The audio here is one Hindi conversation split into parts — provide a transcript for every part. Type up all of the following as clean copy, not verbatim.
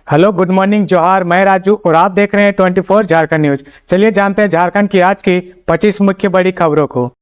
हेलो, गुड मॉर्निंग, जोहार। मैं राजू और आप देख रहे हैं 24 झारखंड न्यूज। चलिए जानते हैं झारखंड की आज की 25 मुख्य बड़ी खबरों को।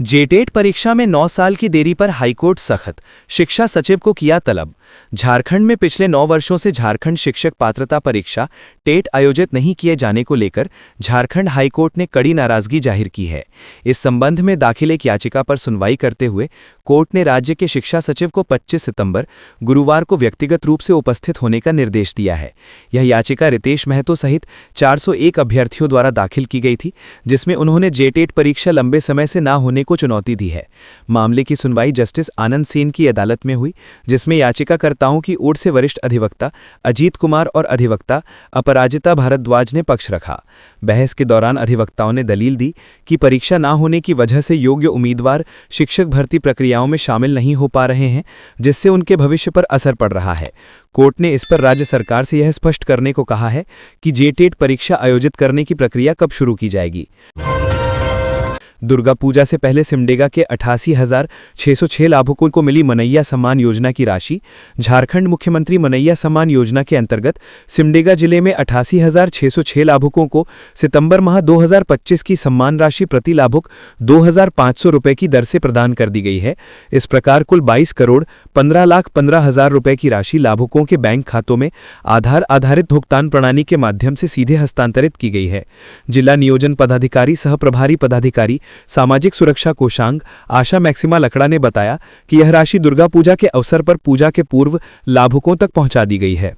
जेटेट परीक्षा में 9 साल की देरी पर हाईकोर्ट सख्त, शिक्षा सचिव को किया तलब। झारखंड में पिछले 9 वर्षों से झारखंड शिक्षक पात्रता परीक्षा टेट आयोजित नहीं किए जाने को लेकर झारखंड हाईकोर्ट ने कड़ी नाराजगी जाहिर की है। इस संबंध में दाखिल एक याचिका पर सुनवाई करते हुए कोर्ट ने राज्य के शिक्षा सचिव को 25 सितंबर गुरुवार को व्यक्तिगत रूप से उपस्थित होने का निर्देश दिया है। यह याचिका रितेश महतो सहित 401 अभ्यर्थियों द्वारा दाखिल की गई थी, जिसमें उन्होंने जेटेट परीक्षा लंबे समय से न होने को चुनौती दी है। मामले की सुनवाई जस्टिस आनंद सेन की अदालत में हुई, जिसमें याचिकाकर्ताओं की ओर से वरिष्ठ अधिवक्ता अजीत कुमार और अधिवक्ता अपराजिता भारद्वाज ने पक्ष रखा। बहस के दौरान अधिवक्ताओं ने दलील दी कि परीक्षा न होने की वजह से योग्य उम्मीदवार शिक्षक भर्ती प्रक्रियाओं में शामिल नहीं हो पा रहे हैं, जिससे उनके भविष्य पर असर पड़ रहा है। कोर्ट ने इस पर राज्य सरकार से यह स्पष्ट करने को कहा है कि जेटेट परीक्षा आयोजित करने की प्रक्रिया कब शुरू की जाएगी। दुर्गा पूजा से पहले सिमडेगा के 88,606 लाभुकों को मिली मनैया सम्मान योजना की राशि। झारखंड मुख्यमंत्री मनैया सम्मान योजना के अंतर्गत सिमडेगा जिले में 88,606 लाभुकों को सितंबर माह 2025 की सम्मान राशि प्रति लाभुक 2,500 रुपये की दर से प्रदान कर दी गई है। इस प्रकार कुल 22,15,15,000 रुपये की राशि लाभुकों के बैंक खातों में आधार आधारित भुगतान प्रणाली के माध्यम से सीधे हस्तांतरित की गई है। जिला नियोजन पदाधिकारी सह प्रभारी पदाधिकारी सामाजिक सुरक्षा कोषांग आशा मैक्सिमा लकड़ा ने बताया कि यह राशि दुर्गा पूजा के अवसर पर पूजा के पूर्व लाभुकों तक पहुंचा दी गई है।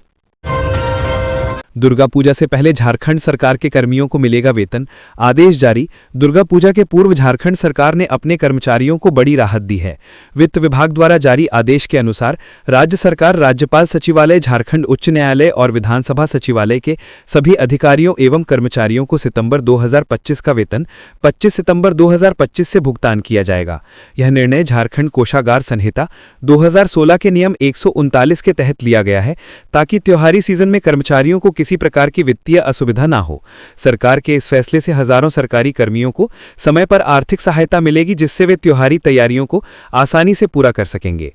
दुर्गा पूजा से पहले झारखंड सरकार के कर्मियों को मिलेगा वेतन, आदेश जारी। दुर्गा पूजा के पूर्व झारखंड सरकार ने अपने कर्मचारियों को बड़ी राहत दी है। वित्त विभाग द्वारा जारी आदेश के अनुसार राज्य सरकार राज्यपाल सचिवालय, झारखंड उच्च न्यायालय और विधानसभा सचिवालय के सभी अधिकारियों एवं कर्मचारियों को सितंबर 2025 का वेतन 25 सितंबर 2025 से भुगतान किया जाएगा। यह निर्णय झारखंड कोषागार संहिता 2016 के नियम 139 के तहत लिया गया है, ताकि त्योहारी सीजन में कर्मचारियों को किसी प्रकार की वित्तीय असुविधा ना हो। सरकार के इस फैसले से हजारों सरकारी कर्मियों को समय पर आर्थिक सहायता मिलेगी, जिससे वे त्योहारी तैयारियों को आसानी से पूरा कर सकेंगे।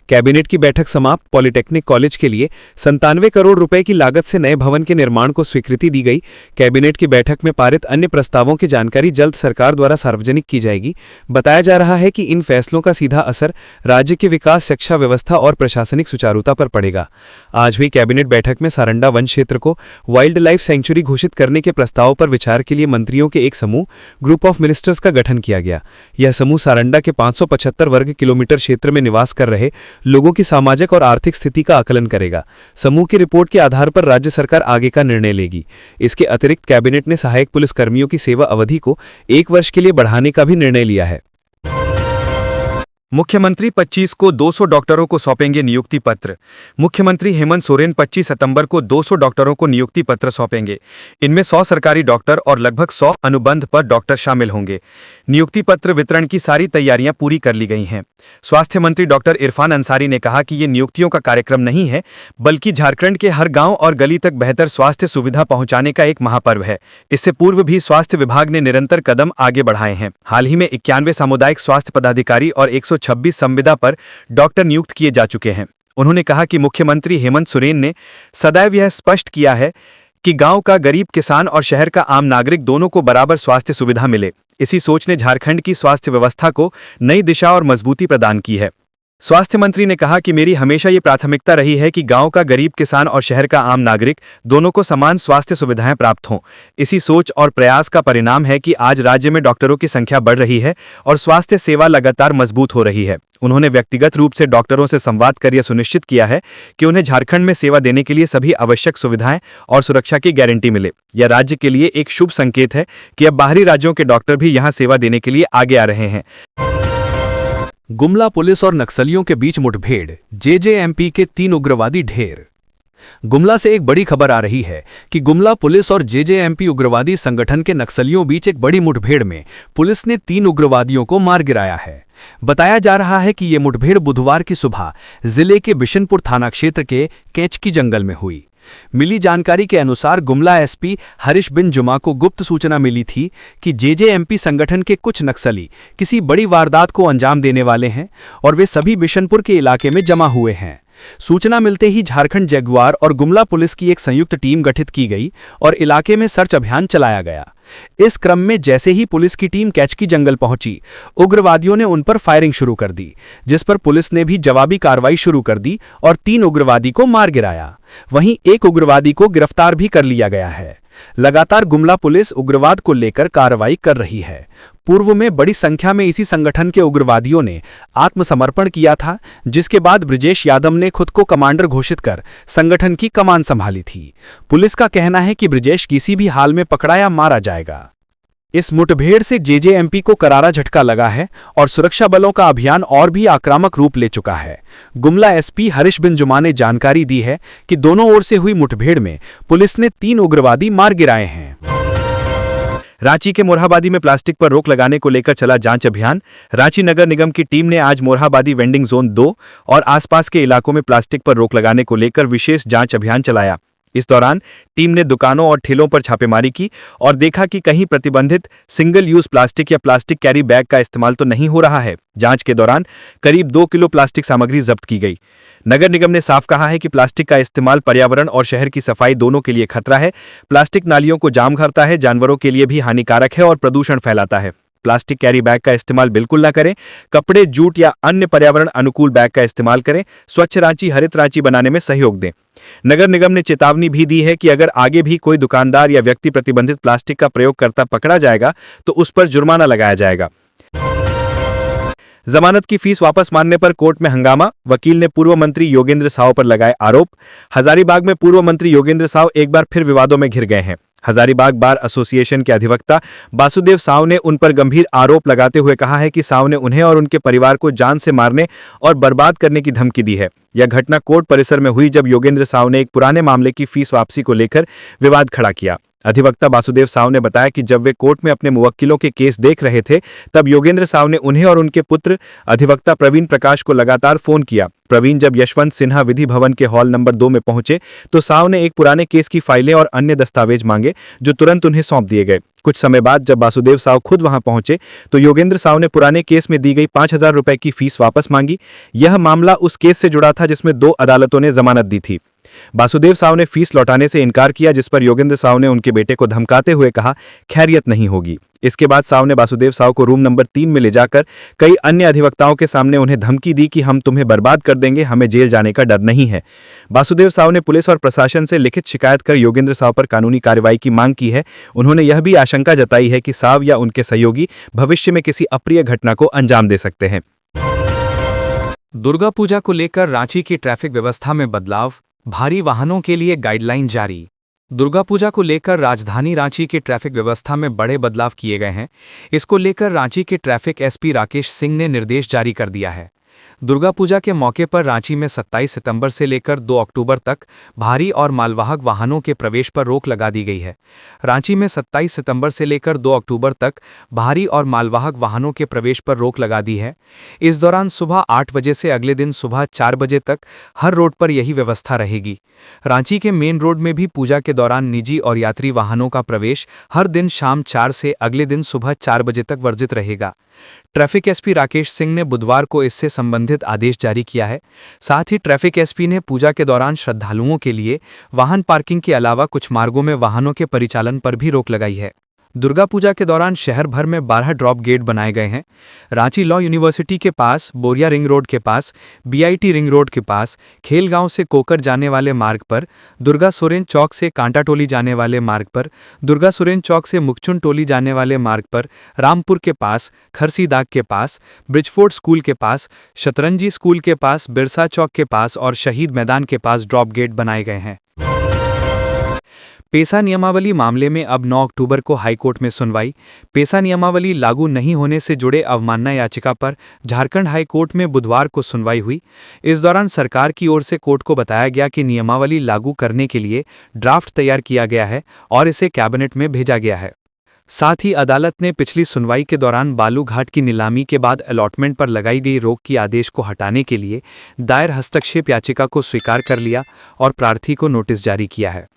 कैबिनेट की बैठक समाप्त। पॉलिटेक्निक कॉलेज के लिए 97 करोड़ रुपए की लागत से नए भवन के निर्माण को स्वीकृति दी गई। कैबिनेट की बैठक में पारित अन्य प्रस्तावों की जानकारी जल्द सरकार द्वारा सार्वजनिक की जाएगी। बताया जा रहा है कि इन फैसलों का सीधा असर राज्य के विकास, शिक्षा व्यवस्था और प्रशासनिक सुचारुता पर पड़ेगा। आज हुई कैबिनेट बैठक में सारंडा वन क्षेत्र को वाइल्ड लाइफ सेंचुरी घोषित करने के प्रस्ताव पर विचार के लिए मंत्रियों के एक समूह ग्रुप ऑफ मिनिस्टर्स का गठन किया गया। यह समूह सारंडा के 575 वर्ग किलोमीटर क्षेत्र में निवास कर रहे लोगों की सामाजिक और आर्थिक स्थिति का आकलन करेगा। समूह की रिपोर्ट के आधार पर राज्य सरकार आगे का निर्णय लेगी। इसके अतिरिक्त कैबिनेट ने सहायक पुलिस कर्मियों की सेवा अवधि को 1 वर्ष के लिए बढ़ाने का भी निर्णय लिया है। मुख्यमंत्री 25 को 200 डॉक्टरों को सौंपेंगे नियुक्ति पत्र। मुख्यमंत्री हेमंत सोरेन 25 सितंबर को 200 डॉक्टरों को नियुक्ति पत्र सौंपेंगे। इनमें 100 सरकारी डॉक्टर और लगभग 100 अनुबंध पर डॉक्टर शामिल होंगे। नियुक्ति पत्र वितरण की सारी तैयारियां पूरी कर ली गई हैं। स्वास्थ्य मंत्री डॉक्टर इरफान अंसारी ने कहा कि ये नियुक्तियों का कार्यक्रम नहीं है, बल्कि झारखंड के हर गांव और गली तक बेहतर स्वास्थ्य सुविधा पहुंचाने का एक महापर्व है। इससे पूर्व भी स्वास्थ्य विभाग ने निरंतर कदम आगे बढ़ाए हैं। हाल ही में 91 सामुदायिक स्वास्थ्य पदाधिकारी और 126 संविदा पर डॉक्टर नियुक्त किए जा चुके हैं। उन्होंने कहा कि मुख्यमंत्री हेमंत सोरेन ने सदैव यह स्पष्ट किया है कि गांव का गरीब किसान और शहर का आम नागरिक दोनों को बराबर स्वास्थ्य सुविधा मिले। इसी सोच ने झारखंड की स्वास्थ्य व्यवस्था को नई दिशा और मजबूती प्रदान की है। स्वास्थ्य मंत्री ने कहा कि मेरी हमेशा ये प्राथमिकता रही है कि गांव का गरीब किसान और शहर का आम नागरिक दोनों को समान स्वास्थ्य सुविधाएं प्राप्त हों। इसी सोच और प्रयास का परिणाम है कि आज राज्य में डॉक्टरों की संख्या बढ़ रही है और स्वास्थ्य सेवा लगातार मजबूत हो रही है। उन्होंने व्यक्तिगत रूप से डॉक्टरों से संवाद कर यह सुनिश्चित किया है कि उन्हें झारखंड में सेवा देने के लिए सभी आवश्यक सुविधाएं और सुरक्षा की गारंटी मिले। यह राज्य के लिए एक शुभ संकेत है कि अब बाहरी राज्यों के डॉक्टर भी यहां सेवा देने के लिए आगे आ रहे हैं। गुमला पुलिस और नक्सलियों के बीच मुठभेड़, जेजेएमपी के 3 उग्रवादी ढेर। गुमला से एक बड़ी खबर आ रही है कि गुमला पुलिस और जेजेएमपी उग्रवादी संगठन के नक्सलियों बीच एक बड़ी मुठभेड़ में पुलिस ने 3 उग्रवादियों को मार गिराया है। बताया जा रहा है कि यह मुठभेड़ बुधवार की सुबह जिले के बिशनपुर थाना क्षेत्र के कैचकी जंगल में हुई। मिली जानकारी के अनुसार गुमला एसपी हरीश बिन जुमा को गुप्त सूचना मिली थी कि जेजेएमपी संगठन के कुछ नक्सली किसी बड़ी वारदात को अंजाम देने वाले हैं और वे सभी बिशनपुर के इलाके में जमा हुए हैं। सूचना मिलते ही झारखंड जगुआर और गुमला पुलिस की एक संयुक्त टीम गठित की गई और इलाके में सर्च अभियान चलाया गया। इस क्रम में जैसे ही पुलिस की टीम कैचकी जंगल पहुंची, उग्रवादियों ने उन पर फायरिंग शुरू कर दी, जिस पर पुलिस ने भी जवाबी कार्रवाई शुरू कर दी और 3 उग्रवादी को मार गिराया। वहीं एक उग्रवादी को गिरफ्तार भी कर लिया गया है। लगातार गुमला पुलिस उग्रवाद को लेकर कार्रवाई कर रही है। पूर्व में बड़ी संख्या में इसी संगठन के उग्रवादियों ने आत्मसमर्पण किया था, जिसके बाद ब्रजेश यादव ने खुद को कमांडर घोषित कर संगठन की कमान संभाली थी। पुलिस का कहना है कि ब्रजेश किसी भी हाल में पकड़ा या मारा जाएगा। इस मुठभेड़ से जेजेएमपी को करारा झटका लगा है और सुरक्षा बलों का अभियान और भी आक्रामक रूप ले चुका है। गुमला एसपी हरीश बिन जुमा ने जानकारी दी है कि दोनों ओर से हुई मुठभेड़ में पुलिस ने 3 उग्रवादी मार गिराए हैं। रांची के मोरहाबादी में प्लास्टिक पर रोक लगाने को लेकर चला जांच अभियान। रांची नगर निगम की टीम ने आज मोरहाबादी वेंडिंग जोन 2 और आसपास के इलाकों में प्लास्टिक पर रोक लगाने को लेकर विशेष जांच अभियान चलाया। इस दौरान टीम ने दुकानों और ठेलों पर छापेमारी की और देखा कि कहीं प्रतिबंधित सिंगल यूज प्लास्टिक या प्लास्टिक कैरी बैग का इस्तेमाल तो नहीं हो रहा है। जांच के दौरान करीब 2 किलो प्लास्टिक सामग्री जब्त की गई। नगर निगम ने साफ कहा है कि प्लास्टिक का इस्तेमाल पर्यावरण और शहर की सफाई दोनों के लिए खतरा है। प्लास्टिक नालियों को जाम करता है, जानवरों के लिए भी हानिकारक है और प्रदूषण फैलाता है। प्लास्टिक कैरी बैग का इस्तेमाल बिल्कुल न करें। कपड़े, जूट या अन्य पर्यावरण अनुकूल बैग का इस्तेमाल करें। स्वच्छ रांची, हरित रांची बनाने में सहयोग दें। नगर निगम ने चेतावनी भी दी है कि अगर आगे भी कोई दुकानदार या व्यक्ति प्रतिबंधित प्लास्टिक का प्रयोग करता पकड़ा जाएगा तो उस पर जुर्माना लगाया जाएगा। जमानत की फीस वापस मांगने पर कोर्ट में हंगामा। वकील ने पूर्व मंत्री योगेंद्र साव पर लगाए आरोप। हजारीबाग में पूर्व मंत्री योगेंद्र साव एक बार फिर विवादों में घिर गए हैं। हजारीबाग बार एसोसिएशन के अधिवक्ता वासुदेव साव ने उन पर गंभीर आरोप लगाते हुए कहा है कि साव ने उन्हें और उनके परिवार को जान से मारने और बर्बाद करने की धमकी दी है। यह घटना कोर्ट परिसर में हुई जब योगेंद्र साव ने एक पुराने मामले की फीस वापसी को लेकर विवाद खड़ा किया। अधिवक्ता वासुदेव साव ने बताया कि जब वे कोर्ट में अपने मुवक्किलों के केस देख रहे थे तब योगेंद्र साव ने उन्हें और उनके पुत्र अधिवक्ता प्रवीण प्रकाश को लगातार फोन किया। प्रवीण जब यशवंत सिन्हा विधि भवन के हॉल नंबर 2 में पहुंचे तो साव ने एक पुराने केस की फाइलें और अन्य दस्तावेज मांगे, जो तुरंत उन्हें सौंप दिए गए। कुछ समय बाद जब वासुदेव साव खुद वहां पहुंचे तो योगेंद्र साव ने पुराने केस में दी गई 5,000 रुपए की फीस वापस मांगी। यह मामला उस केस से जुड़ा था जिसमें 2 अदालतों ने जमानत दी थी। वासुदेव साव ने फीस लौटाने से इनकार किया, जिस पर योगेंद्र साव ने उनके बेटे को धमकाते हुए कहा खैरियत नहीं होगी। इसके बाद साव ने वासुदेव साव को रूम नंबर 3 में ले जाकर कई अन्य अधिवक्ताओं के सामने उन्हें धमकी दी कि हम तुम्हें बर्बाद कर देंगे, हमें जेल जाने का डर नहीं है। वासुदेव साव ने पुलिस और प्रशासन से लिखित शिकायत कर योगेंद्र साव पर कानूनी कार्रवाई की मांग की है। उन्होंने यह भी आशंका जताई है कि साव या उनके सहयोगी भविष्य में किसी अप्रिय घटना को अंजाम दे सकते हैं। दुर्गा पूजा को लेकर रांची की ट्रैफिक व्यवस्था में बदलाव, भारी वाहनों के लिए गाइडलाइन जारी। दुर्गा पूजा को लेकर राजधानी रांची के ट्रैफिक व्यवस्था में बड़े बदलाव किए गए हैं। इसको लेकर रांची के ट्रैफिक एसपी राकेश सिंह ने निर्देश जारी कर दिया है। दुर्गा पूजा के मौके पर रांची में 27 सितंबर से लेकर 2 अक्टूबर तक भारी और मालवाहक वाहनों के प्रवेश पर रोक लगा दी गई है। रांची में 27 सितंबर से लेकर 2 अक्टूबर तक भारी और मालवाहक वाहनों के प्रवेश पर रोक लगा दी है। इस दौरान सुबह 8 बजे से अगले दिन सुबह 4 बजे तक हर रोड पर यही व्यवस्था रहेगी। रांची के मेन रोड में भी पूजा के दौरान निजी और यात्री वाहनों का प्रवेश हर दिन शाम 4 से अगले दिन सुबह 4 बजे तक वर्जित रहेगा। ट्रैफिक एसपी राकेश सिंह ने बुधवार को इससे संबंधित आदेश जारी किया है। साथ ही ट्रैफिक एसपी ने पूजा के दौरान श्रद्धालुओं के लिए वाहन पार्किंग के अलावा कुछ मार्गों में वाहनों के परिचालन पर भी रोक लगाई है। दुर्गा पूजा के दौरान शहर भर में 12 ड्रॉप गेट बनाए गए हैं। रांची लॉ यूनिवर्सिटी के पास, बोरिया रिंग रोड के पास, बीआईटी रिंग रोड के पास, खेलगांव से कोकर जाने वाले मार्ग पर, दुर्गा सोरेन चौक से कांटा टोली जाने वाले मार्ग पर, दुर्गा सोरेन चौक से मुकचुन टोली जाने वाले मार्ग पर, रामपुर के पास, खरसीदाग के पास, ब्रिजफोर्ड स्कूल के पास, शतरंजी स्कूल के पास, बिरसा चौक के पास और शहीद मैदान के पास ड्रॉप गेट बनाए गए हैं। पेसा नियमावली मामले में अब 9 अक्टूबर को हाईकोर्ट में सुनवाई। पेसा नियमावली लागू नहीं होने से जुड़े अवमानना याचिका पर झारखंड हाईकोर्ट में बुधवार को सुनवाई हुई। इस दौरान सरकार की ओर से कोर्ट को बताया गया कि नियमावली लागू करने के लिए ड्राफ्ट तैयार किया गया है और इसे कैबिनेट में भेजा गया है। साथ ही अदालत ने पिछली सुनवाई के दौरान बालू घाट की नीलामी के बाद अलॉटमेंट पर लगाई गई रोक की आदेश को हटाने के लिए दायर हस्तक्षेप याचिका को स्वीकार कर लिया और प्रार्थी को नोटिस जारी किया है।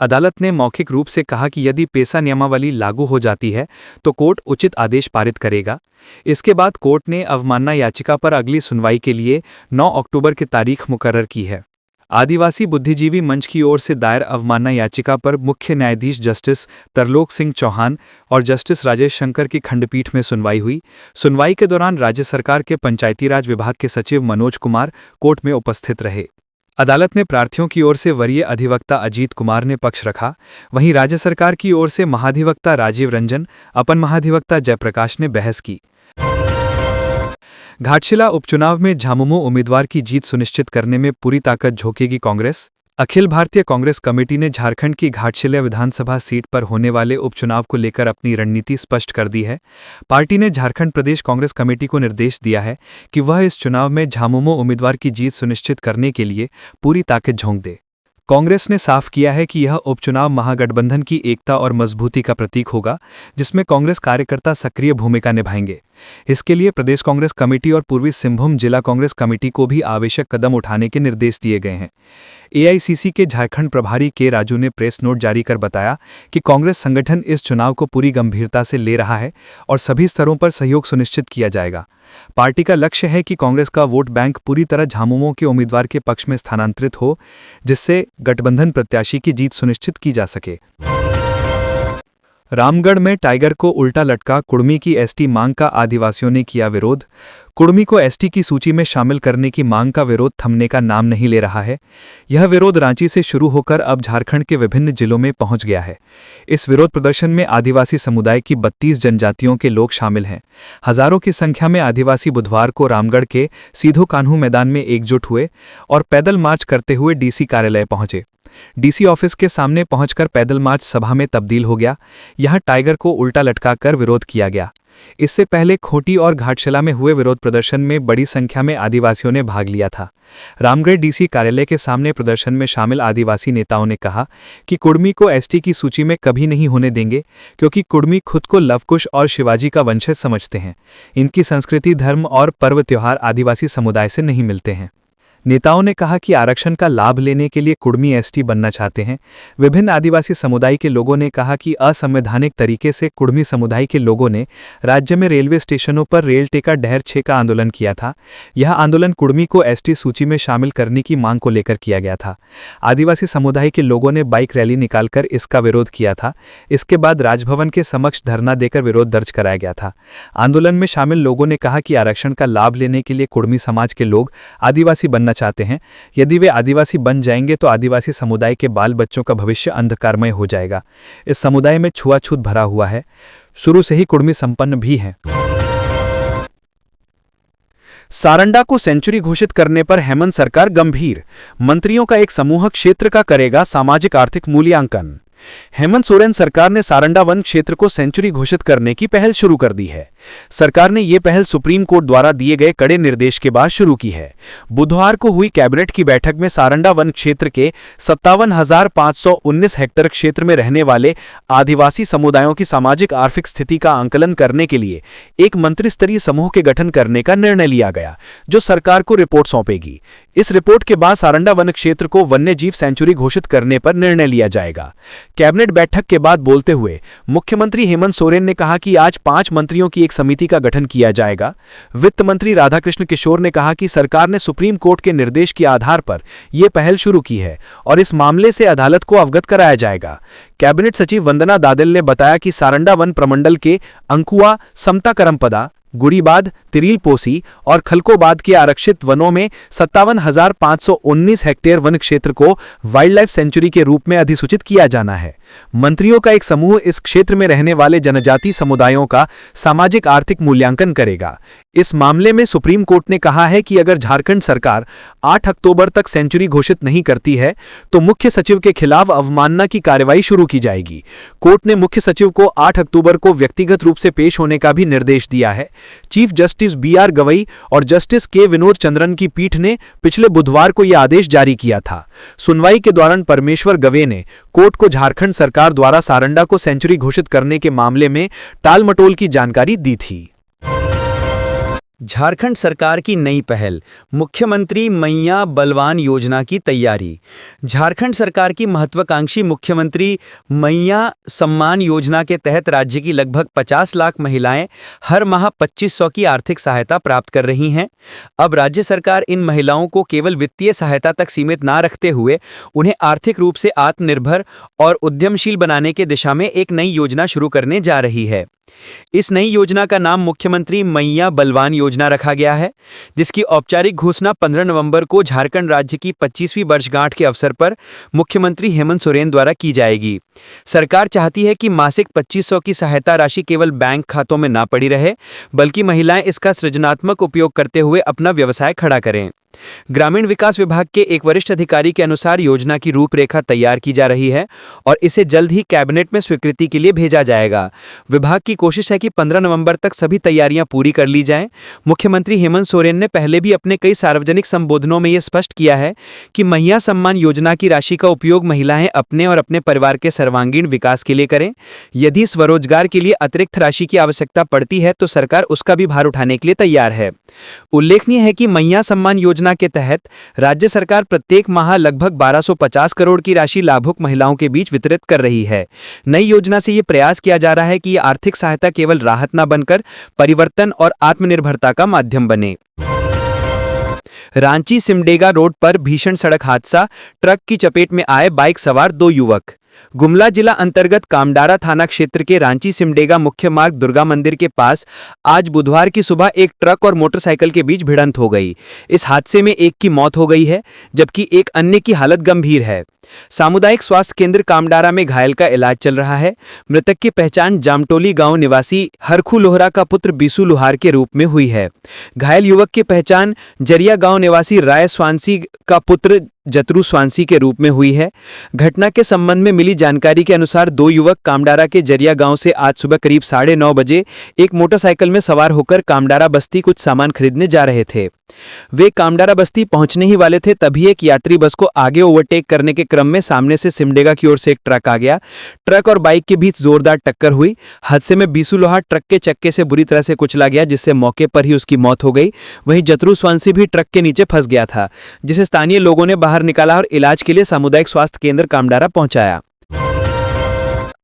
अदालत ने मौखिक रूप से कहा कि यदि पेशा नियमावली लागू हो जाती है तो कोर्ट उचित आदेश पारित करेगा। इसके बाद कोर्ट ने अवमानना याचिका पर अगली सुनवाई के लिए 9 अक्टूबर की तारीख मुकर्रर की है। आदिवासी बुद्धिजीवी मंच की ओर से दायर अवमानना याचिका पर मुख्य न्यायाधीश जस्टिस तरलोक सिंह चौहान और जस्टिस राजेश शंकर की खंडपीठ में सुनवाई हुई। सुनवाई के दौरान राज्य सरकार के पंचायती राज विभाग के सचिव मनोज कुमार कोर्ट में उपस्थित रहे। अदालत ने प्रार्थियों की ओर से वरीय अधिवक्ता अजीत कुमार ने पक्ष रखा। वहीं राज्य सरकार की ओर से महाधिवक्ता राजीव रंजन, अपर महाधिवक्ता जयप्रकाश ने बहस की। घाटशिला उपचुनाव में झामुमो उम्मीदवार की जीत सुनिश्चित करने में पूरी ताकत झोंकेगी कांग्रेस। अखिल भारतीय कांग्रेस कमेटी ने झारखंड की घाटशिला विधानसभा सीट पर होने वाले उपचुनाव को लेकर अपनी रणनीति स्पष्ट कर दी है। पार्टी ने झारखंड प्रदेश कांग्रेस कमेटी को निर्देश दिया है कि वह इस चुनाव में झामुमो उम्मीदवार की जीत सुनिश्चित करने के लिए पूरी ताकत झोंक दे। कांग्रेस ने साफ किया है कि यह उपचुनाव महागठबंधन की एकता और मजबूती का प्रतीक होगा, जिसमें कांग्रेस कार्यकर्ता सक्रिय भूमिका निभाएंगे। इसके लिए प्रदेश कांग्रेस कमेटी और पूर्वी सिंहभूम जिला कांग्रेस कमेटी को भी आवश्यक कदम उठाने के निर्देश दिए गए हैं। एआईसीसी के झारखंड प्रभारी के राजू ने प्रेस नोट जारी कर बताया कि कांग्रेस संगठन इस चुनाव को पूरी गंभीरता से ले रहा है और सभी स्तरों पर सहयोग सुनिश्चित किया जाएगा। पार्टी का लक्ष्य है कि कांग्रेस का वोट बैंक पूरी तरह झामुमो के उम्मीदवार के पक्ष में स्थानांतरित हो, जिससे गठबंधन प्रत्याशी की जीत सुनिश्चित की जा सके। रामगढ़ में टाइगर को उल्टा लटका कुड़मी की एसटी मांग का आदिवासियों ने किया विरोध। कुड़मी को एसटी की सूची में शामिल करने की मांग का विरोध थमने का नाम नहीं ले रहा है। यह विरोध रांची से शुरू होकर अब झारखंड के विभिन्न जिलों में पहुंच गया है। इस विरोध प्रदर्शन में आदिवासी समुदाय की 32 जनजातियों के लोग शामिल हैं। हजारों की संख्या में आदिवासी बुधवार को रामगढ़ के सीधो कान्हू मैदान में एकजुट हुए और पैदल मार्च करते हुए डीसी कार्यालय पहुंचे। डीसी ऑफिस के सामने पहुंचकर पैदल मार्च सभा में तब्दील हो गया। यहां टाइगर को उल्टा लटकाकर विरोध किया गया। इससे पहले खूंटी और घाटशिला में हुए विरोध प्रदर्शन में बड़ी संख्या में आदिवासियों ने भाग लिया था। रामगढ़ डीसी कार्यालय के सामने प्रदर्शन में शामिल आदिवासी नेताओं ने कहा कि कुड़मी को एसटी की सूची में कभी नहीं होने देंगे, क्योंकि कुड़मी खुद को लवकुश और शिवाजी का वंशज समझते हैं। इनकी संस्कृति, धर्म और पर्व त्योहार आदिवासी समुदाय से नहीं मिलते हैं। नेताओं ने कहा कि आरक्षण का लाभ लेने के लिए कुड़मी एसटी बनना चाहते हैं। विभिन्न आदिवासी समुदाय के लोगों ने कहा कि असंवैधानिक तरीके से कुड़मी समुदाय के लोगों ने राज्य में रेलवे स्टेशनों पर रेल टेका डहर 6 का आंदोलन किया था। यह आंदोलन कुड़मी को एसटी सूची में शामिल करने की मांग को लेकर किया गया था। आदिवासी समुदाय के लोगों ने बाइक रैली निकालकर इसका विरोध किया था। इसके बाद राजभवन के समक्ष धरना देकर विरोध दर्ज कराया गया था। आंदोलन में शामिल लोगों ने कहा कि आरक्षण का लाभ लेने के लिए कुड़मी समाज के लोग आदिवासी बनना चाहते हैं। यदि वे आदिवासी बन जाएंगे तो आदिवासी समुदाय के बाल बच्चों का भविष्य अंधकारमय हो जाएगा। इस समुदाय में छुआछूत भरा हुआ है। शुरू से ही कुड़मी संपन्न भी हैं। सारंडा को सेंचुरी घोषित करने पर हेमंत सरकार गंभीर। मंत्रियों का एक समूह क्षेत्र का करेगा सामाजिक आर्थिक मूल्यांकन। हेमंत सोरेन सरकार ने सारंडा वन क्षेत्र को सेंचुरी घोषित करने की पहल शुरू कर दी है। सरकार ने यह पहल सुप्रीम कोर्ट द्वारा दिए गए कड़े निर्देश के बाद शुरू की है। बुधवार को हुई कैबिनेट की बैठक में सारंडा वन क्षेत्र के 57,519 हेक्टेयर क्षेत्र में रहने वाले आदिवासी समुदायों की सामाजिक आर्थिक स्थिति का आंकलन करने के लिए एक मंत्रिस्तरीय समूह के गठन करने का निर्णय लिया गया, जो सरकार को रिपोर्ट सौंपेगी। इस रिपोर्ट के बाद सारंडा वन क्षेत्र को वन्यजीव सेंचुरी घोषित करने पर निर्णय लिया जाएगा। कैबिनेट बैठक के बाद बोलते हुए मुख्यमंत्री हेमंत सोरेन ने कहा कि आज 5 मंत्रियों की एक समिति का गठन किया जाएगा। वित्त मंत्री राधाकृष्ण किशोर ने कहा कि सरकार ने सुप्रीम कोर्ट के निर्देश के आधार पर यह पहल शुरू की है और इस मामले से अदालत को अवगत कराया जाएगा। कैबिनेट सचिव वंदना दादिल ने बताया कि सारंडा वन प्रमंडल के अंकुआ, समता करमपदा, गुड़ीबाद, तिरील पोसी और खलकोबाद के आरक्षित वनों में 57,519 हेक्टेयर वन क्षेत्र को वाइल्ड लाइफ सेंचुरी के रूप में अधिसूचित किया जाना है। मंत्रियों का एक समूह इस क्षेत्र में रहने वाले जनजाति समुदायों का सामाजिक आर्थिक मूल्यांकन करेगा। इस मामले में सुप्रीम कोर्ट ने कहा है कि अगर झारखंड सरकार 8 अक्टूबर तक सेंचुरी घोषित नहीं करती है तो मुख्य सचिव के खिलाफ अवमानना की कार्रवाई शुरू की जाएगी। कोर्ट ने मुख्य सचिव को 8 अक्टूबर को व्यक्तिगत रूप से पेश होने का भी निर्देश दिया है। चीफ जस्टिस BR गवई और जस्टिस के विनोद चंद्रन की पीठ ने पिछले बुधवार को यह आदेश जारी किया था। सुनवाई के दौरान परमेश्वर गवे ने कोर्ट को झारखंड सरकार द्वारा सारंडा को सेंचुरी घोषित करने के मामले में टालमटोल की जानकारी दी थी। झारखंड सरकार की नई पहल, मुख्यमंत्री मैया बलवान योजना की तैयारी। झारखंड सरकार की महत्वाकांक्षी मुख्यमंत्री मैया सम्मान योजना के तहत राज्य की लगभग 50 लाख महिलाएं हर माह 2500 की आर्थिक सहायता प्राप्त कर रही हैं। अब राज्य सरकार इन महिलाओं को केवल वित्तीय सहायता तक सीमित ना रखते हुए उन्हें आर्थिक रूप से आत्मनिर्भर और उद्यमशील बनाने की दिशा में एक नई योजना शुरू करने जा रही है। इस नई योजना का नाम मुख्यमंत्री मैया बलवान योजना रखा गया है, जिसकी औपचारिक घोषणा 15 नवंबर को झारखंड राज्य की 25वीं वर्षगांठ के अवसर पर मुख्यमंत्री हेमंत सोरेन द्वारा की जाएगी। सरकार चाहती है कि मासिक 2500 की सहायता राशि केवल बैंक खातों में ना पड़ी रहे, बल्कि महिलाएं इसका सृजनात्मक उपयोग करते हुए अपना व्यवसाय खड़ा करें। ग्रामीण विकास विभाग के एक वरिष्ठ अधिकारी के अनुसार योजना की रूपरेखा तैयार की जा रही है और इसे जल्द ही कैबिनेट में स्वीकृति के लिए भेजा जाएगा। विभाग की कोशिश है कि 15 नवंबर तक सभी तैयारियां पूरी कर ली जाएं। मुख्यमंत्री हेमंत सोरेन ने पहले भी अपने कई सार्वजनिक संबोधनों में यह स्पष्ट किया है कि मैया सम्मान योजना की राशि का उपयोग महिलाएं अपने और अपने परिवार के सर्वांगीण विकास के लिए करें। यदि स्वरोजगार के लिए अतिरिक्त राशि की आवश्यकता पड़ती है तो सरकार उसका भी भार उठाने के लिए तैयार है। उल्लेखनीय है कि मैया सम्मान योजना के तहत राज्य सरकार प्रत्येक माह लगभग 1250 करोड़ की राशि लाभुक महिलाओं के बीच वितरित कर रही है। नई योजना से यह प्रयास किया जा रहा है कि यह आर्थिक सहायता केवल राहत न बनकर परिवर्तन और आत्मनिर्भरता का माध्यम बने। रांची सिमडेगा रोड पर भीषण सड़क हादसा, ट्रक की चपेट में आए बाइक सवार 2 युवक। गुमला जिला अंतर्गत कामडारा थाना क्षेत्र के रांची सिमडेगा मुख्य मार्ग दुर्गा मंदिर के पास आज बुधवार की सुबह एक ट्रक और मोटरसाइकिल के बीच भिड़ंत हो गई। इस हादसे में एक की मौत हो गई है, जबकि एक अन्य की हालत गंभीर है। सामुदायिक स्वास्थ्य केंद्र कामडारा में घायल का इलाज चल रहा है। मृतक की पहचान जामटोली गांव निवासी हरखू लोहरा का पुत्र बीसू लोहार के रूप में हुई है। घायल युवक की पहचान जरिया गांव निवासी राय स्वांसी का पुत्र जतरू स्वांसी के रूप में हुई है। घटना के संबंध में मिली जानकारी के अनुसार 2 युवक कामडारा के जरिया गांव से आज सुबह करीब 9:30 बजे एक मोटरसाइकिल में सवार होकर कामडारा बस्ती कुछ सामान खरीदने जा रहे थे। वे कामडारा बस्ती पहुंचने ही वाले थे, तभी एक यात्री बस को आगे ओवरटेक करने के क्रम में सामने से सिमडेगा की ओर से एक ट्रक आ गया। ट्रक और बाइक के बीच जोरदार टक्कर हुई। हादसे में बीसू लोहार ट्रक के चक्के से बुरी तरह से कुचला गया, जिससे मौके पर ही उसकी मौत हो गई। वहीं जतरू स्वांसी भी ट्रक के नीचे फंस गया था, जिसे स्थानीय लोगों ने बाहर निकाला और इलाज के लिए सामुदायिक स्वास्थ्य केंद्र कामडारा पहुंचाया।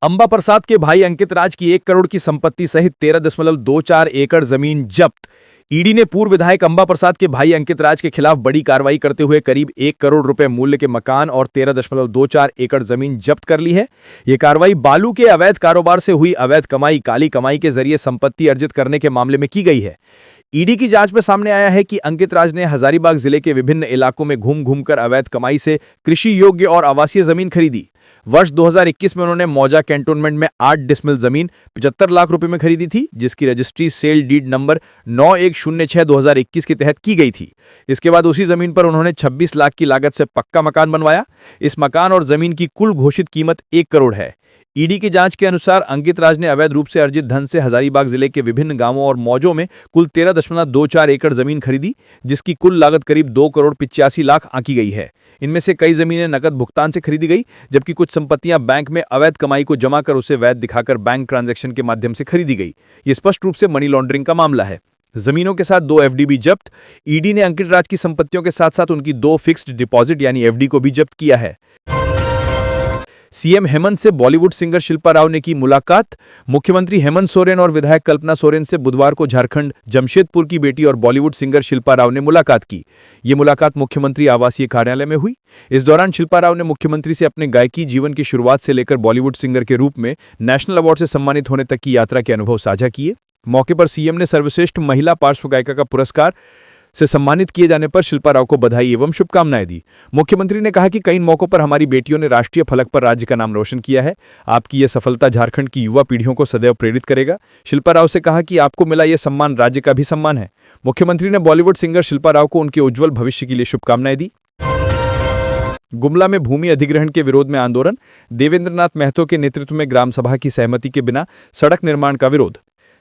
अंबा प्रसाद के भाई अंकित राज की 1 करोड़ की संपत्ति सहित 13.24 एकड़ जमीन जब्त। ईडी ने पूर्व विधायक अंबा प्रसाद के भाई अंकित राज के खिलाफ बड़ी कार्रवाई करते हुए करीब 1 करोड़ रुपए मूल्य के मकान और 13.24 एकड़ जमीन जब्त कर ली है। यह कार्रवाई बालू के अवैध कारोबार से हुई अवैध कमाई, काली कमाई के जरिए संपत्ति अर्जित करने के मामले में की गई है। ईडी की जांच में सामने आया है कि अंकित राज ने हजारीबाग जिले के विभिन्न इलाकों में घूम घूमकर अवैध कमाई से कृषि योग्य और आवासीय जमीन खरीदी। वर्ष 2021 में उन्होंने मौजा कैंटोनमेंट में 8 डिसमिल जमीन 75 लाख रुपए में खरीदी थी, जिसकी रजिस्ट्री सेल डीड नंबर 9106/2021 के तहत की गई थी। इसके बाद उसी जमीन पर उन्होंने 26 लाख की लागत से पक्का मकान बनवाया। इस मकान और जमीन की कुल घोषित कीमत 1 करोड़ है। ईडी की जांच के अनुसार अंकित राज ने अवैध रूप से अर्जित धन से हजारीबाग जिले के विभिन्न गांवों और मौजों में कुल 13.24 एकड़ जमीन खरीदी, जिसकी कुल लागत करीब 2 करोड़ 85 लाख आंकी गई है। इनमें से कई जमीनें नकद भुगतान से खरीदी गई, जबकि कुछ संपत्तियां बैंक में अवैध कमाई को जमा कर उसे वैध दिखाकर बैंक ट्रांजैक्शन के माध्यम से खरीदी गई। ये स्पष्ट रूप से मनी लॉन्ड्रिंग का मामला है। जमीनों के साथ 2 एफडी भी जब्त। ईडी ने अंकित राज की संपत्तियों के साथ साथ उनकी 2 फिक्स्ड डिपॉजिट यानी एफडी को भी जब्त किया है। सीएम हेमंत से बॉलीवुड सिंगर शिल्पा राव ने की मुलाकात। मुख्यमंत्री हेमंत सोरेन और विधायक कल्पना सोरेन से बुधवार को झारखंड जमशेदपुर की बेटी और बॉलीवुड सिंगर शिल्पा राव ने मुलाकात की। ये मुलाकात मुख्यमंत्री आवासीय कार्यालय में हुई। इस दौरान शिल्पा राव ने मुख्यमंत्री से अपने गायकी जीवन की शुरुआत से लेकर बॉलीवुड सिंगर के रूप में नेशनल अवार्ड से सम्मानित होने तक की यात्रा के अनुभव साझा किए। मौके पर सीएम ने सर्वश्रेष्ठ महिला पार्श्व गायिका का पुरस्कार से सम्मानित किए जाने पर शिल्पा राव को बधाई एवं शुभकामनाएं दी। मुख्यमंत्री ने कहा कि कई मौकों पर हमारी बेटियों ने राष्ट्रीय फलक पर राज्य का नाम रोशन किया है। आपकी यह सफलता झारखंड की युवा पीढ़ियों को सदैव प्रेरित करेगा। शिल्पा राव से कहा कि आपको मिला यह सम्मान राज्य का भी सम्मान है। मुख्यमंत्री ने बॉलीवुड सिंगर शिल्पा राव को उनके उज्जवल भविष्य के लिए शुभकामनाएं दी। गुमला में भूमि अधिग्रहण के विरोध में आंदोलन। देवेंद्रनाथ महतो के नेतृत्व में ग्राम सभा की सहमति के बिना सड़क निर्माण का विरोध।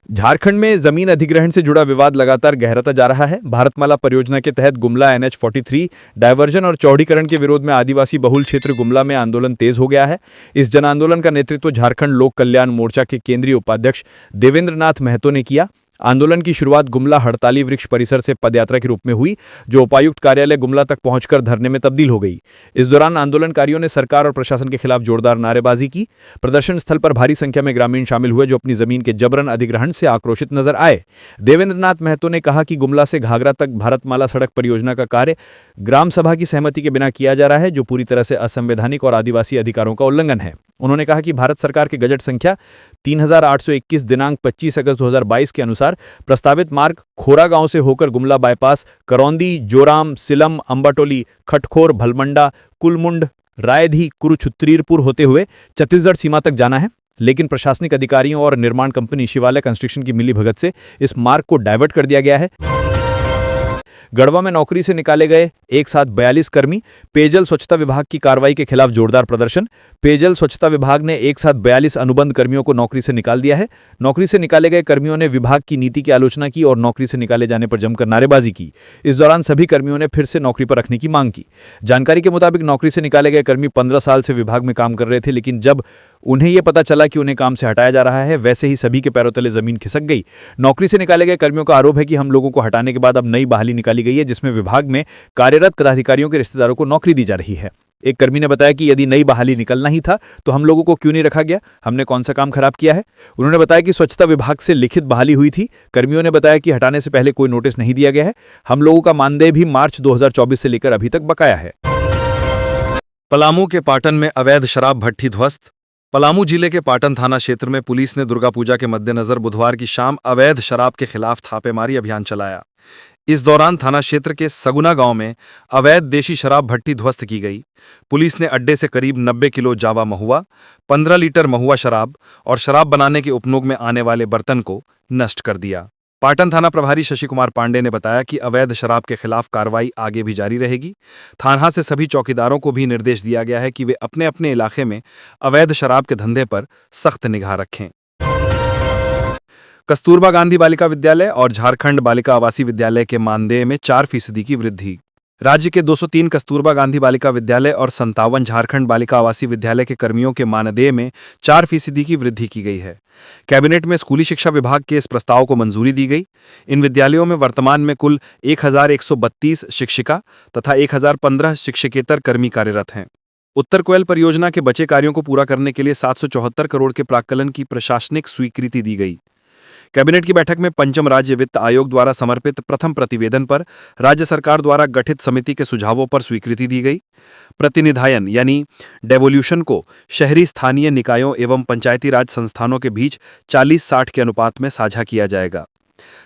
झारखंड में जमीन अधिग्रहण से जुड़ा विवाद लगातार गहराता जा रहा है। भारतमाला परियोजना के तहत गुमला NH 43 डायवर्जन और चौड़ीकरण के विरोध में आदिवासी बहुल क्षेत्र गुमला में आंदोलन तेज हो गया है। इस जन आंदोलन का नेतृत्व झारखंड लोक कल्याण मोर्चा के केंद्रीय उपाध्यक्ष देवेंद्रनाथ महतो ने किया। आंदोलन की शुरुआत गुमला हड़ताली वृक्ष परिसर से पदयात्रा के रूप में हुई, जो उपायुक्त कार्यालय गुमला तक पहुंचकर धरने में तब्दील हो गई। इस दौरान आंदोलनकारियों ने सरकार और प्रशासन के खिलाफ जोरदार नारेबाजी की। प्रदर्शन स्थल पर भारी संख्या में ग्रामीण शामिल हुए, जो अपनी जमीन के जबरन अधिग्रहण से आक्रोशित नजर आए। देवेंद्रनाथ महतो ने कहा कि गुमला से घाघरा तक भारतमाला सड़क परियोजना का कार्य ग्राम सभा की सहमति के बिना किया जा रहा है, जो पूरी तरह से असंवैधानिक और आदिवासी अधिकारों का उल्लंघन है। उन्होंने कहा कि भारत सरकार के गजट संख्या 3821 दिनांक 25 अगस्त 2022 के अनुसार प्रस्तावित मार्ग खोरा गांव से होकर गुमला बाईपास, करौंदी, जोराम, सिलम, अंबाटोली, खटखोर, भलमंडा, कुलमुंड, रायधी, कुरुक्षुत्रीरपुर होते हुए छत्तीसगढ़ सीमा तक जाना है। लेकिन प्रशासनिक अधिकारियों और निर्माण कंपनी शिवालय कंस्ट्रक्शन की मिलीभगत से इस मार्ग को डायवर्ट कर दिया गया है। गढ़वा में नौकरी से निकाले गए एक साथ 42 कर्मी, पेयजल स्वच्छता विभाग की कार्रवाई के खिलाफ जोरदार प्रदर्शन। पेयजल स्वच्छता विभाग ने एक साथ 42 अनुबंध कर्मियों को नौकरी से निकाल दिया है। नौकरी से निकाले गए कर्मियों ने विभाग की नीति की आलोचना की और नौकरी से निकाले जाने पर जमकर नारेबाजी की। इस दौरान सभी कर्मियों ने फिर से नौकरी पर रखने की मांग की। जानकारी के मुताबिक नौकरी से निकाले गए कर्मी 15 साल से विभाग में काम कर रहे थे, लेकिन जब उन्हें यह पता चला कि उन्हें काम से हटाया जा रहा है, वैसे ही सभी के पैरों तले जमीन खिसक गई। नौकरी से निकाले गए कर्मियों का आरोप है कि हम लोगों को हटाने के बाद अब नई बहाली निकाली गई है, जिसमें विभाग में कार्यरत पदाधिकारियों के रिश्तेदारों को नौकरी दी जा रही है। एक कर्मी ने बताया कि यदि नई बहाली निकलना ही था तो हम लोगों को क्यों नहीं रखा गया, हमने कौन सा काम खराब किया है। उन्होंने बताया कि स्वच्छता विभाग से लिखित बहाली हुई थी। कर्मियों ने बताया कि हटाने से पहले कोई नोटिस नहीं दिया गया है। हम लोगों का मानदेय भी मार्च 2024 से लेकर अभी तक बकाया है। पलामू के पाटन में अवैध शराब भट्ठी ध्वस्त। पलामू जिले के पाटन थाना क्षेत्र में पुलिस ने दुर्गा पूजा के मद्देनजर बुधवार की शाम अवैध शराब के खिलाफ छापेमारी अभियान चलाया। इस दौरान थाना क्षेत्र के सगुना गांव में अवैध देशी शराब भट्टी ध्वस्त की गई। पुलिस ने अड्डे से करीब 90 किलो जावा महुआ, 15 लीटर महुआ शराब और शराब बनाने के उपयोग में आने वाले बर्तन को नष्ट कर दिया। पाटन थाना प्रभारी शशि कुमार पांडे ने बताया कि अवैध शराब के खिलाफ कार्रवाई आगे भी जारी रहेगी। थाना से सभी चौकीदारों को भी निर्देश दिया गया है कि वे अपने अपने इलाके में अवैध शराब के धंधे पर सख्त निगाह रखें। कस्तूरबा गांधी बालिका विद्यालय और झारखंड बालिका आवासीय विद्यालय के मानदेय में 4% की वृद्धि। राज्य के 203 कस्तूरबा गांधी बालिका विद्यालय और 57 झारखंड बालिका आवासीय विद्यालय के कर्मियों के मानदेय में 4% की वृद्धि की गई है। कैबिनेट में स्कूली शिक्षा विभाग के इस प्रस्ताव को मंजूरी दी गई। इन विद्यालयों में वर्तमान में कुल 1132 शिक्षिका तथा 1015 शिक्षकेतर कर्मी कार्यरत हैं। उत्तर कोयल परियोजना के बचे कार्यों को पूरा करने के लिए 774 करोड़ के प्राक्कलन की प्रशासनिक स्वीकृति दी गई। कैबिनेट की बैठक में पंचम राज्य वित्त आयोग द्वारा समर्पित प्रथम प्रतिवेदन पर राज्य सरकार द्वारा गठित समिति के सुझावों पर स्वीकृति दी गई। प्रतिनिधायन यानी डेवोल्यूशन को शहरी स्थानीय निकायों एवं पंचायती राज संस्थानों के बीच 40-60 के अनुपात में साझा किया जाएगा।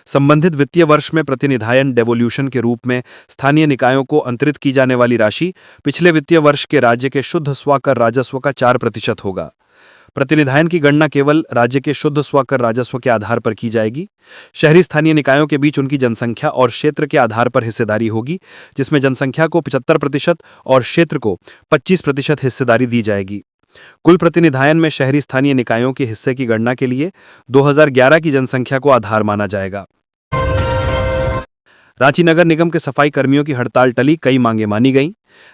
संबंधित वित्तीय वर्ष में प्रतिनिधायन डेवोल्यूशन के रूप में स्थानीय निकायों को अंतरित की जाने वाली राशि पिछले वित्तीय वर्ष के राज्य के शुद्ध स्वकर राजस्व का 4% होगा। प्रतिनिधायन की गणना केवल राज्य के शुद्ध स्वकर राजस्व के आधार पर की जाएगी। शहरी स्थानीय निकायों के बीच उनकी जनसंख्या और क्षेत्र के आधार पर हिस्सेदारी होगी, जिसमें जनसंख्या को 75% और क्षेत्र को 25% हिस्सेदारी दी जाएगी। कुल प्रतिनिधायन में शहरी स्थानीय निकायों के हिस्से की गणना के लिए 2011 की जनसंख्या को आधार माना जाएगा। रांची नगर निगम के सफाई कर्मियों की हड़ताल टली, कई मांगे मानी गईं।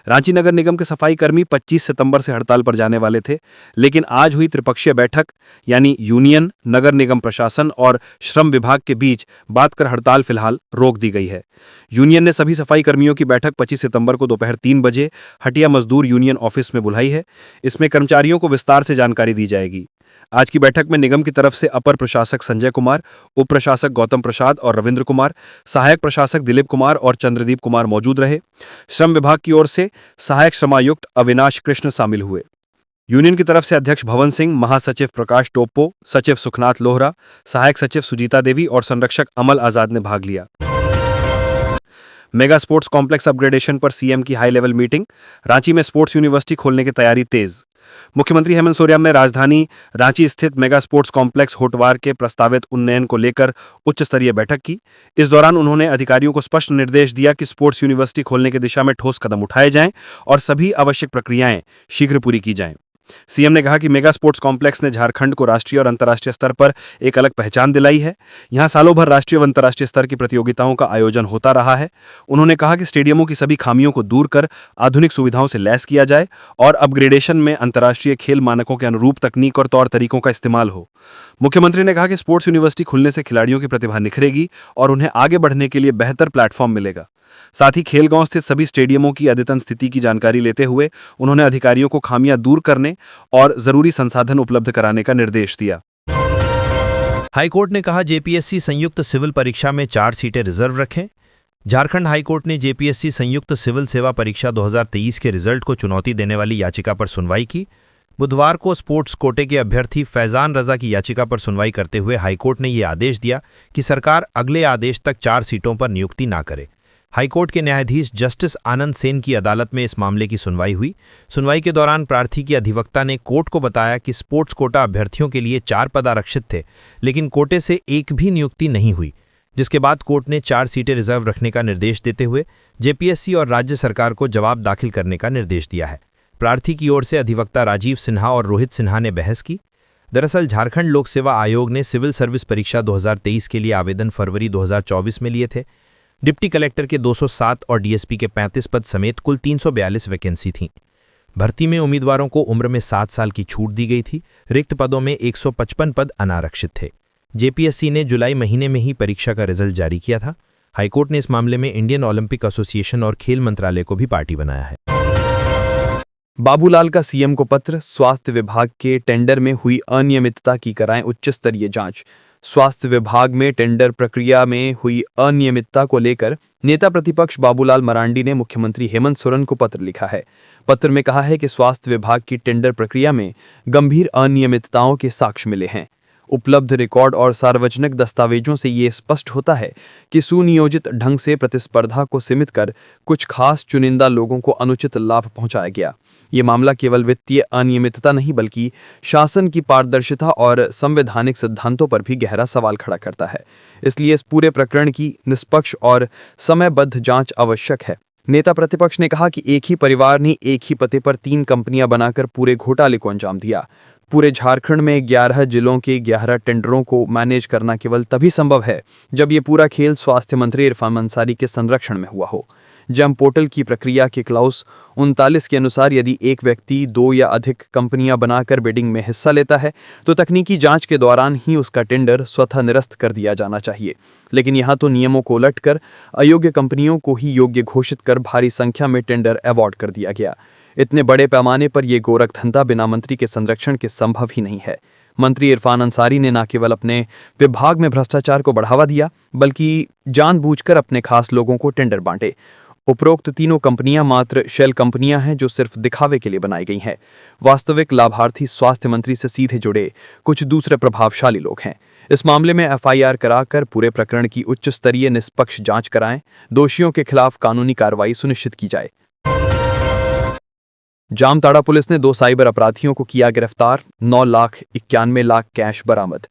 रांची नगर निगम के सफाई कर्मी 25 सितंबर से हड़ताल पर जाने वाले थे, लेकिन आज हुई त्रिपक्षीय बैठक यानी यूनियन, नगर निगम प्रशासन और श्रम विभाग के बीच बात कर हड़ताल फिलहाल रोक दी गई है। यूनियन ने सभी सफाई कर्मियों की बैठक 25 सितंबर को दोपहर 3 बजे हटिया मजदूर यूनियन ऑफिस में बुलाई है। इसमें कर्मचारियों को विस्तार से जानकारी दी जाएगी। आज की बैठक में निगम की तरफ से अपर प्रशासक संजय कुमार, उप प्रशासक गौतम प्रसाद और रविंद्र कुमार, सहायक प्रशासक दिलीप कुमार और चंद्रदीप कुमार मौजूद रहे। श्रम विभाग की ओर से सहायक श्रमायुक्त अविनाश कृष्ण शामिल हुए। यूनियन की तरफ से अध्यक्ष भवन सिंह, महासचिव प्रकाश टोप्पो, सचिव सुखनाथ लोहरा, सहायक सचिव सुजीता देवी और संरक्षक अमल आजाद ने भाग लिया। मेगा स्पोर्ट्स कॉम्प्लेक्स अपग्रेडेशन पर सीएम की हाई लेवल मीटिंग। रांची में स्पोर्ट्स यूनिवर्सिटी खोलने की तैयारी तेज। मुख्यमंत्री हेमंत सोरेन ने राजधानी रांची स्थित मेगा स्पोर्ट्स कॉम्प्लेक्स होटवार के प्रस्तावित उन्नयन को लेकर उच्च स्तरीय बैठक की। इस दौरान उन्होंने अधिकारियों को स्पष्ट निर्देश दिया कि स्पोर्ट्स यूनिवर्सिटी खोलने की दिशा में ठोस कदम उठाए जाएं और सभी आवश्यक प्रक्रियाएं शीघ्र पूरी की जाएं। सीएम ने कहा कि मेगा स्पोर्ट्स कॉम्प्लेक्स ने झारखंड को राष्ट्रीय और अंतर्राष्ट्रीय स्तर पर एक अलग पहचान दिलाई है। यहां सालों भर राष्ट्रीय व अंतर्राष्ट्रीय स्तर की प्रतियोगिताओं का आयोजन होता रहा है। उन्होंने कहा कि स्टेडियमों की सभी खामियों को दूर कर आधुनिक सुविधाओं से लैस किया जाए और अपग्रेडेशन में अंतर्राष्ट्रीय खेल मानकों के अनुरूप तकनीक और तौर तरीकों का इस्तेमाल हो। मुख्यमंत्री ने कहा कि स्पोर्ट्स यूनिवर्सिटी खुलने से खिलाड़ियों की प्रतिभा निखरेगी और उन्हें आगे बढ़ने के लिए बेहतर प्लेटफॉर्म मिलेगा। साथ ही खेलगांव स्थित सभी स्टेडियमों की अद्यतन स्थिति की जानकारी लेते हुए उन्होंने अधिकारियों को खामियां दूर करने और जरूरी संसाधन उपलब्ध कराने का निर्देश दिया। हाईकोर्ट ने कहा जेपीएससी संयुक्त सिविल परीक्षा में 4 सीटें रिजर्व रखें। झारखंड हाईकोर्ट ने जेपीएससी संयुक्त सिविल सेवा परीक्षा 2023 के रिजल्ट को चुनौती देने वाली याचिका पर सुनवाई की। बुधवार को स्पोर्ट्स कोटे के अभ्यर्थी फैजान रजा की याचिका पर सुनवाई करते हुए हाईकोर्ट ने यह आदेश दिया कि सरकार अगले आदेश तक 4 सीटों पर नियुक्ति ना करे। हाईकोर्ट के न्यायाधीश जस्टिस आनंद सेन की अदालत में इस मामले की सुनवाई हुई। सुनवाई के दौरान प्रार्थी की अधिवक्ता ने कोर्ट को बताया कि स्पोर्ट्स कोटा अभ्यर्थियों के लिए 4 पद आरक्षित थे, लेकिन कोटे से एक भी नियुक्ति नहीं हुई, जिसके बाद कोर्ट ने 4 सीटें रिजर्व रखने का निर्देश देते हुए जेपीएससी और राज्य सरकार को जवाब दाखिल करने का निर्देश दिया है। प्रार्थी की ओर से अधिवक्ता राजीव सिन्हा और रोहित सिन्हा ने बहस की। दरअसल झारखंड लोक सेवा आयोग ने सिविल सर्विस परीक्षा 2023 के लिए आवेदन फरवरी 2024 में लिए थे। डिप्टी कलेक्टर के 207 और डीएसपी के 35 पद समेत कुल 342 वैकेंसी थीं। भर्ती में उम्मीदवारों को उम्र में 7 साल की छूट दी गई थी। रिक्त पदों में 155 पद अनारक्षित थे। जेपीएससी ने जुलाई महीने में ही परीक्षा का रिजल्ट जारी किया था। हाईकोर्ट ने इस मामले में इंडियन ओलंपिक एसोसिएशन और खेल मंत्रालय को भी पार्टी बनाया है। बाबूलाल का सीएम को पत्र, स्वास्थ्य विभाग के टेंडर में हुई अनियमितता की कराएं उच्च स्तरीय जांच। स्वास्थ्य विभाग में टेंडर प्रक्रिया में हुई अनियमितता को लेकर नेता प्रतिपक्ष बाबूलाल मरांडी ने मुख्यमंत्री हेमंत सोरेन को पत्र लिखा है। पत्र में कहा है कि स्वास्थ्य विभाग की टेंडर प्रक्रिया में गंभीर अनियमितताओं के साक्ष्य मिले हैं। उपलब्ध रिकॉर्ड और सार्वजनिक दस्तावेजों से ये स्पष्ट होता है कि सुनियोजित ढंग से प्रतिस्पर्धा को सीमित कर कुछ खास चुनिंदा लोगों को अनुचित लाभ पहुंचाया गया। ये मामला केवल वित्तीय अनियमितता नहीं बल्कि शासन की पारदर्शिता और संवैधानिक सिद्धांतों पर भी गहरा सवाल खड़ा करता है। इसलिए इस पूरे प्रकरण की निष्पक्ष और समयबद्ध जांच आवश्यक है। नेता प्रतिपक्ष ने कहा कि एक ही परिवार ने एक ही पते पर 3 कंपनियां बनाकर पूरे घोटाले को अंजाम दिया। पूरे झारखंड में 11 जिलों के 11 टेंडरों को मैनेज करना केवल तभी संभव है जब ये पूरा खेल स्वास्थ्य मंत्री इरफान अंसारी के संरक्षण में हुआ हो। जम पोर्टल की प्रक्रिया के क्लाउस 39 के अनुसार यदि एक व्यक्ति 2 या अधिक कंपनियां बनाकर बिडिंग में हिस्सा लेता है तो तकनीकी जांच के दौरान ही उसका टेंडर स्वतः निरस्त कर दिया जाना चाहिए। लेकिन यहां तो नियमों को उलटकर अयोग्य कंपनियों को ही योग्य घोषित कर भारी संख्या में टेंडर अवॉर्ड कर दिया गया। इतने बड़े पैमाने पर यह गोरखधंधा बिना मंत्री के संरक्षण के संभव ही नहीं है। मंत्री इरफान अंसारी ने न केवल अपने विभाग में भ्रष्टाचार को बढ़ावा दिया बल्कि जानबूझकर अपने खास लोगों को टेंडर बांटे। उपरोक्त तीनों कंपनियां मात्र शेल कंपनियां हैं जो सिर्फ दिखावे के लिए बनाई गई हैं। वास्तविक लाभार्थी स्वास्थ्य मंत्री से सीधे जुड़े कुछ दूसरे प्रभावशाली लोग हैं। इस मामले में एफआईआर कराकर पूरे प्रकरण की उच्च स्तरीय निष्पक्ष जांच कराएं। दोषियों के खिलाफ कानूनी कार्रवाई सुनिश्चित की जाए। जामताड़ा पुलिस ने 2 साइबर अपराधियों को किया गिरफ्तार। 9,91,00,000 कैश बरामद।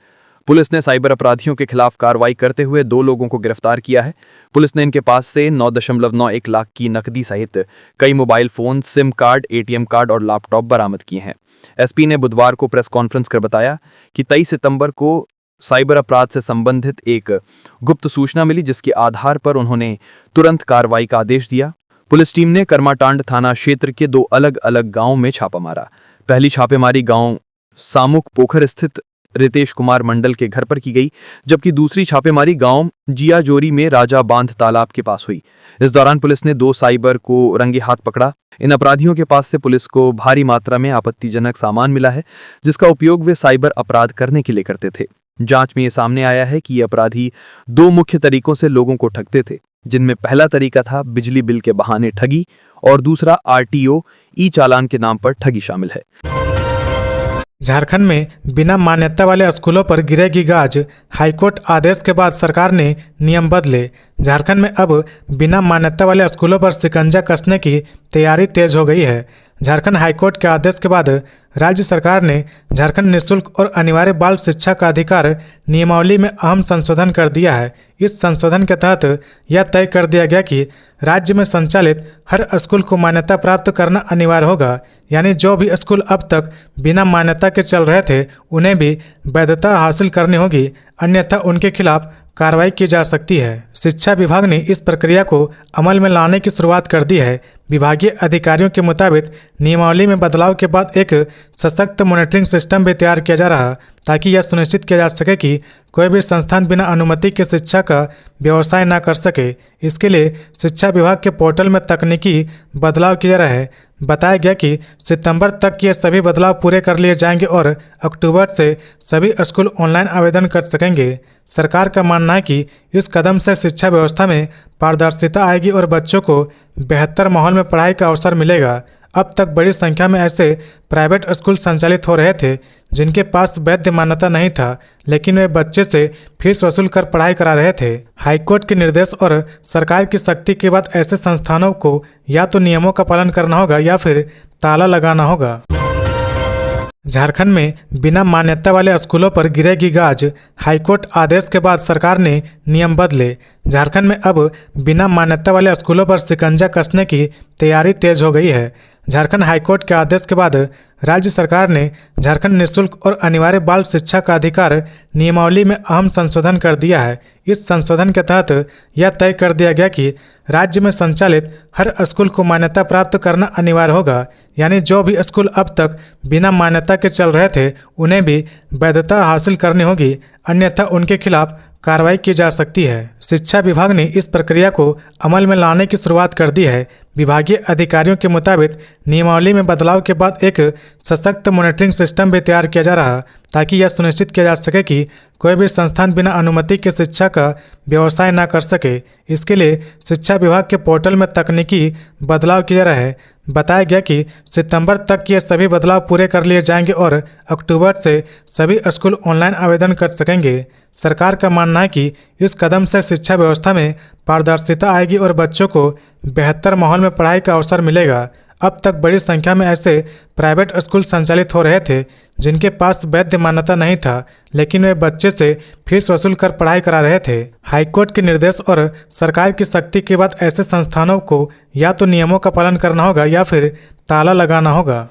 पुलिस ने साइबर अपराधियों के खिलाफ कार्रवाई करते हुए 2 लोगों को गिरफ्तार किया है। पुलिस ने इनके पास से 9.91 लाख की नकदी सहित कई mobile phone, SIM card, ATM card और लैपटॉप बरामद किए हैं। एसपी ने बुधवार को प्रेस कॉन्फ्रेंस कर बताया कि 23 सितंबर को साइबर अपराध से संबंधित एक गुप्त सूचना मिली, जिसके आधार पर उन्होंने तुरंत कार्रवाई का आदेश दिया। पुलिस टीम ने कर्माटांड थाना क्षेत्र के 2 अलग अलग गांवों में छापा मारा। पहली छापेमारी गांव सामुक पोखर स्थित रितेश कुमार मंडल के घर पर की गई, जबकि दूसरी छापेमारी गांव जियाजोरी में राजा बांध तालाब के पास हुई। इस दौरान पुलिस ने 2 साइबर को रंगे हाथ पकड़ा। इन अपराधियों के पास से पुलिस को भारी मात्रा में आपत्तिजनक सामान मिला है, जिसका उपयोग वे साइबर अपराध करने के लिए करते थे। जांच में ये सामने आया है कि ये अपराधी 2 मुख्य तरीकों से लोगों को ठगते थे, जिनमें पहला तरीका था बिजली बिल के बहाने ठगी और दूसरा आरटीओ ई चालान के नाम पर ठगी शामिल है। झारखंड में बिना मान्यता वाले स्कूलों पर गिरेगी गाज। हाईकोर्ट आदेश के बाद सरकार ने नियम बदले। झारखंड में अब बिना मान्यता वाले स्कूलों पर शिकंजा कसने की तैयारी तेज हो गई है। झारखंड हाईकोर्ट के आदेश के बाद राज्य सरकार ने झारखंड निःशुल्क और अनिवार्य बाल शिक्षा का अधिकार नियमावली में अहम संशोधन कर दिया है। इस संशोधन के तहत यह तय कर दिया गया कि राज्य में संचालित हर स्कूल को मान्यता प्राप्त करना अनिवार्य होगा, यानी जो भी स्कूल अब तक बिना मान्यता के चल रहे थे उन्हें भी वैधता हासिल करनी होगी, अन्यथा उनके खिलाफ कार्रवाई की जा सकती है। शिक्षा विभाग ने इस प्रक्रिया को अमल में लाने की शुरुआत कर दी है। विभागीय अधिकारियों के मुताबिक नियमावली में बदलाव के बाद एक सशक्त मॉनिटरिंग सिस्टम भी तैयार किया जा रहा, ताकि यह सुनिश्चित किया जा सके कि कोई भी संस्थान बिना अनुमति के शिक्षा का व्यवसाय न कर सके। इसके लिए शिक्षा विभाग के पोर्टल में तकनीकी बदलाव किया जा रहा है। बताया गया कि सितंबर तक ये सभी बदलाव पूरे कर लिए जाएंगे और अक्टूबर से सभी स्कूल ऑनलाइन आवेदन कर सकेंगे। सरकार का मानना है कि इस कदम से शिक्षा व्यवस्था में पारदर्शिता आएगी और बच्चों को बेहतर माहौल में पढ़ाई का अवसर मिलेगा। अब तक बड़ी संख्या में ऐसे प्राइवेट स्कूल संचालित हो रहे थे जिनके पास वैध मान्यता नहीं था, लेकिन वे बच्चे से फीस वसूल कर पढ़ाई करा रहे थे। हाईकोर्ट के निर्देश और सरकार की सख्ती के बाद ऐसे संस्थानों को या तो नियमों का पालन करना होगा या फिर ताला लगाना होगा। झारखंड में बिना मान्यता वाले स्कूलों पर गिरेगी गाज। हाईकोर्ट आदेश के बाद सरकार ने नियम बदले। झारखंड में अब बिना मान्यता वाले स्कूलों पर शिकंजा कसने की तैयारी तेज हो गई है। झारखंड हाईकोर्ट के आदेश के बाद राज्य सरकार ने झारखंड निःशुल्क और अनिवार्य बाल शिक्षा का अधिकार नियमावली में अहम संशोधन कर दिया है। इस संशोधन के तहत यह तय कर दिया गया कि राज्य में संचालित हर स्कूल को मान्यता प्राप्त करना अनिवार्य होगा, यानी जो भी स्कूल अब तक बिना मान्यता के चल रहे थे उन्हें भी वैधता हासिल करनी होगी, अन्यथा उनके खिलाफ कार्रवाई की जा सकती है। शिक्षा विभाग ने इस प्रक्रिया को अमल में लाने की शुरुआत कर दी है। विभागीय अधिकारियों के मुताबिक नियमावली में बदलाव के बाद एक सशक्त मॉनिटरिंग सिस्टम भी तैयार किया जा रहा, ताकि यह सुनिश्चित किया जा सके कि कोई भी संस्थान बिना अनुमति के शिक्षा का व्यवसाय न कर सके। इसके लिए शिक्षा विभाग के पोर्टल में तकनीकी बदलाव किया जा रहा है। बताया गया कि सितंबर तक ये सभी बदलाव पूरे कर लिए जाएंगे और अक्टूबर से सभी स्कूल ऑनलाइन आवेदन कर सकेंगे। सरकार का मानना है कि इस कदम से शिक्षा व्यवस्था में पारदर्शिता आएगी और बच्चों को बेहतर माहौल में पढ़ाई का अवसर मिलेगा। अब तक बड़ी संख्या में ऐसे प्राइवेट स्कूल संचालित हो रहे थे जिनके पास वैध मान्यता नहीं था, लेकिन वे बच्चे से फीस वसूल कर पढ़ाई करा रहे थे। हाईकोर्ट के निर्देश और सरकार की सख्ती के बाद ऐसे संस्थानों को या तो नियमों का पालन करना होगा या फिर ताला लगाना होगा।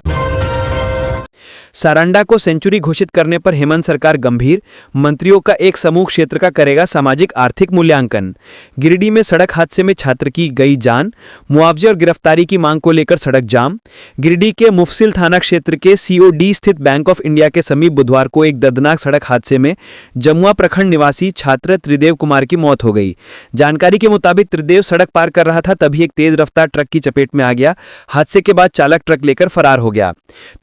सारंडा को सेंचुरी घोषित करने पर हेमंत सरकार गंभीर। मंत्रियों का एक समूह क्षेत्र का करेगा सामाजिक आर्थिक मूल्यांकन। गिरिडीह में सड़क हादसे में छात्र की गई जान। मुआवजे और गिरफ्तारी की मांग को लेकर सड़क जाम। गिरिडीह के मुफसिल थाना क्षेत्र के COD स्थित बैंक ऑफ इंडिया के समीप बुधवार को एक दर्दनाक सड़क हादसे में जमुआ प्रखंड निवासी छात्र त्रिदेव कुमार की मौत हो गई। जानकारी के मुताबिक त्रिदेव सड़क पार कर रहा था, तभी एक तेज रफ्तार ट्रक की चपेट में आ गया। हादसे के बाद चालक ट्रक लेकर फरार हो गया।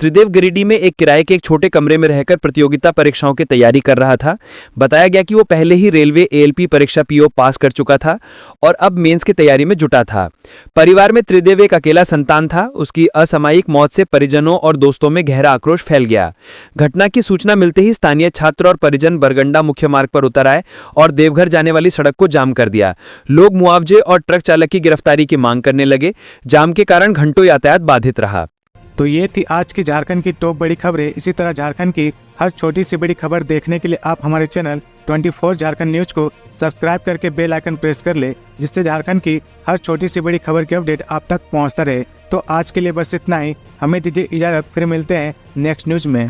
त्रिदेव गिरिडीह में एक किराए के एक छोटे कमरे में रहकर प्रतियोगिता परीक्षाओं की तैयारी कर रहा था। बताया गया कि वो पहले ही रेलवे ALP परीक्षा PO पास कर चुका था और अब मेंस की तैयारी में जुटा था। परिवार में त्रिदेव एक अकेला संतान था। उसकी असामयिक मौत से परिजनों और दोस्तों में गहरा आक्रोश फैल गया। घटना की सूचना मिलते ही स्थानीय छात्र और परिजन बरगंडा मुख्य मार्ग पर उतर आए और देवघर जाने वाली सड़क को जाम कर दिया। लोग मुआवजे और ट्रक चालक की गिरफ्तारी की मांग करने लगे। जाम के कारण घंटों यातायात बाधित रहा। तो ये थी आज की झारखंड की टॉप बड़ी खबरें। इसी तरह झारखंड की हर छोटी सी बड़ी खबर देखने के लिए आप हमारे चैनल 24 झारखंड न्यूज को सब्सक्राइब करके बेल आइकन प्रेस कर ले, जिससे झारखंड की हर छोटी सी बड़ी खबर की अपडेट आप तक पहुंचता रहे। तो आज के लिए बस इतना ही। हमें दीजिए इजाज़त, फिर मिलते हैं नेक्स्ट न्यूज में।